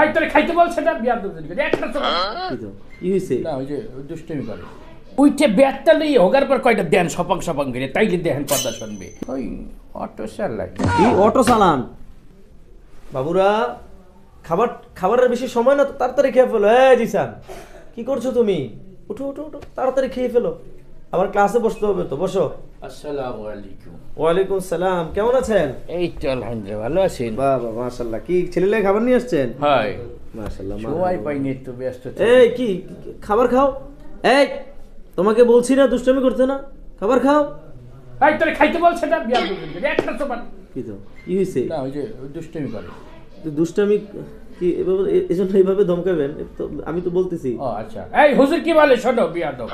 এই তোরে খাইতে বলছে না বিয়ার দুধ করে একটা তো কি তো কি হইছে না ওই যে দুষ্টমি করে উইঠে ব্যাটটা লই হোগার পর কয়টা দেন সপাং সপাং করে তাইলে দেখেন কথা শুনবে ওই অটো চালাই কি অটো চালান বাবুরা খাবারের বেশি সময় না তো তাড়াতাড়ি খেয়ে ফেলো জিসান কি করছো তুমি উঠো উঠো উঠো তাড়াতাড়ি খেয়ে ফেলো আবার ক্লাসে বসতে হবে তো বসো আসসালামু আলাইকুম ওয়ালাইকুম সালাম কেমন আছেন এই তো আলহামদুলিল্লাহ ভালো আছেন বাবা মাশাআল্লাহ কি ছেলেলে খাবার নিয়ে আসছেন হয় মাশাআল্লাহ সময় পাইনি একটু ব্যস্ত এই কি খাবার খাও এই তোমাকে বলছি না দুষ্টামি করতে না খাবার খাও এই তোরে খাইতে বলছে না বিয়ার দুধ করে একটা তো কি তো কি হইছে না ওই যে দুষ্টমি করে দুষ্টামি কি এভাবে এজন্য এইভাবে ধমকাবেন তো আমি তো বলতেছি ও আচ্ছা এই হুজুর কি বলে শোনো বিয়াদব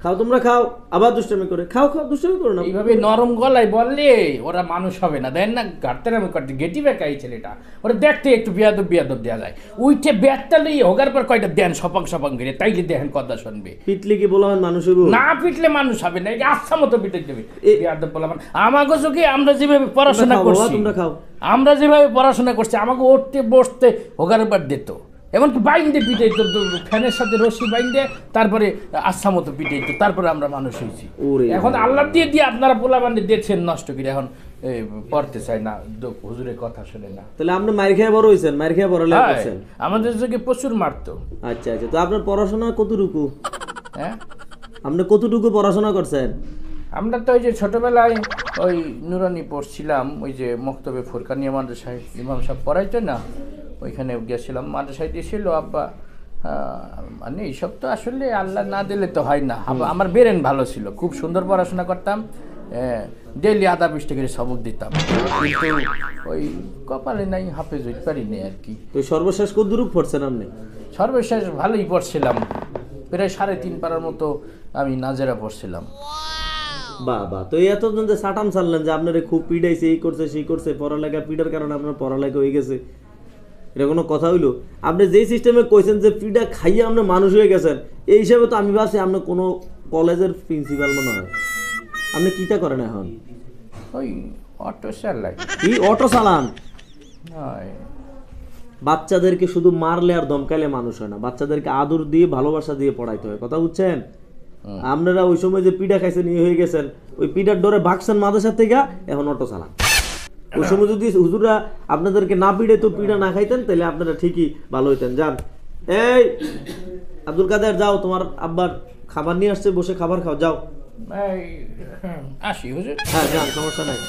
খাও তোমরা খাও আবার দুষ্টামি করে খাও খাও দুষ্টামি করো না এইভাবে নরম গলায় বললে ওরা মানুষ হবে না দেন না ঘাটতে আমি করতে গেটি বেকা এই ছেলেটা ওরা দেখতে একটু বিয়াদব বিয়াদব দেওয়া যায় উইঠে ব্যাটটা লই হোগার পর কয়টা দেন সপাং সপাং করে তাইলে দেখেন কথা শুনবে পিটলে কি বলা হয় মানুষ হইব না পিটলে মানুষ হবে না আচ্ছা মতো পিটে দেবে বিয়াদব বলা মানে আমাকে চোখে আমরা যেভাবে পড়াশোনা করছি তোমরা খাও আমরা যেভাবে পড়াশোনা করছি আমাকে উঠতে বসতে হোগার পর দিত এমনকি বাইন্দে পিটাই তো ফ্যানের সাথে রশি বাইন্দে তারপরে আচ্ছা মতো পিটাই তো তারপরে আমরা মানুষ হয়েছি এখন আল্লাহ দিয়ে দিয়ে আপনারা পোলা বান্ধে দিয়েছেন নষ্ট করে এখন পড়তে চাই না হুজুরের কথা শুনে না তাহলে আপনি মার খেয়ে বড় হয়েছেন মার খেয়ে পড়ালেখা করছেন আমাদের চোখে প্রচুর মারতো আচ্ছা আচ্ছা তো আপনার পড়াশোনা কতটুকু হ্যাঁ আপনি কতটুকু পড়াশোনা করছেন আমরা তো ওই যে ছোটবেলায় ওই নুরানি পড়ছিলাম ওই যে মক্তবে ফুরকানিয়া মাদ্রাসায় ইমাম সাহেব পড়াইতো না ওইখানে গেছিলাম মাদ্রাসায় দিয়েছিল আব্বা মানে এইসব তো আসলে আল্লাহ না দিলে তো হয় না আমার বেরেন ভালো ছিল খুব সুন্দর পড়াশোনা করতাম ডেইলি আধা পৃষ্ঠা করে সবক দিতাম কিন্তু ওই কপালে নাই হাফেজ হইতে পারিনি আর কি তো সর্বশেষ কতদূর পড়ছেন আপনি সর্বশেষ ভালোই পড়ছিলাম প্রায় 3.5 পারার মতো আমি নাজেরা পড়ছিলাম বাবা তো এতজন যে সাটাম চাললেন যে আপনারে খুব পিডাইছে এই করছে সেই করছে পড়ালেখা পিডার কারণে আপনার পড়ালেখা হয়ে গেছে এটা কোনো কথা হইলো আপনি যেই সিস্টেমে কইছেন যে পিডা খাইয়ে আপনি মানুষ হয়ে গেছেন এই হিসাবে তো আমি ভাবছি আপনি কোনো কলেজের প্রিন্সিপাল মনে হয় আপনি কিটা করেন এখন ওই অটো চালাই কি অটো চালান হয় বাচ্চাদেরকে শুধু মারলে আর ধমকাইলে মানুষ হয় না বাচ্চাদেরকে আদর দিয়ে ভালোবাসা দিয়ে পড়াইতে হয় কথা বুঝছেন আপনারা ওই সময় যে পিঠা খাইছেন ইয়ে হয়ে গেছেন ওই পিঠার ডরে ভাগছেন মাদ্রাসা থেকে এখন অটো চালান ওই সময় যদি হুজুররা আপনাদেরকে না পিড়ে তো পিঠা না খাইতেন তাহলে আপনারা ঠিকই ভালো হইতেন যান এই আব্দুল কাদের যাও তোমার আব্বার খাবার নিয়ে আসছে বসে খাবার খাও যাও আসি হুজুর হ্যাঁ যান সমস্যা নাই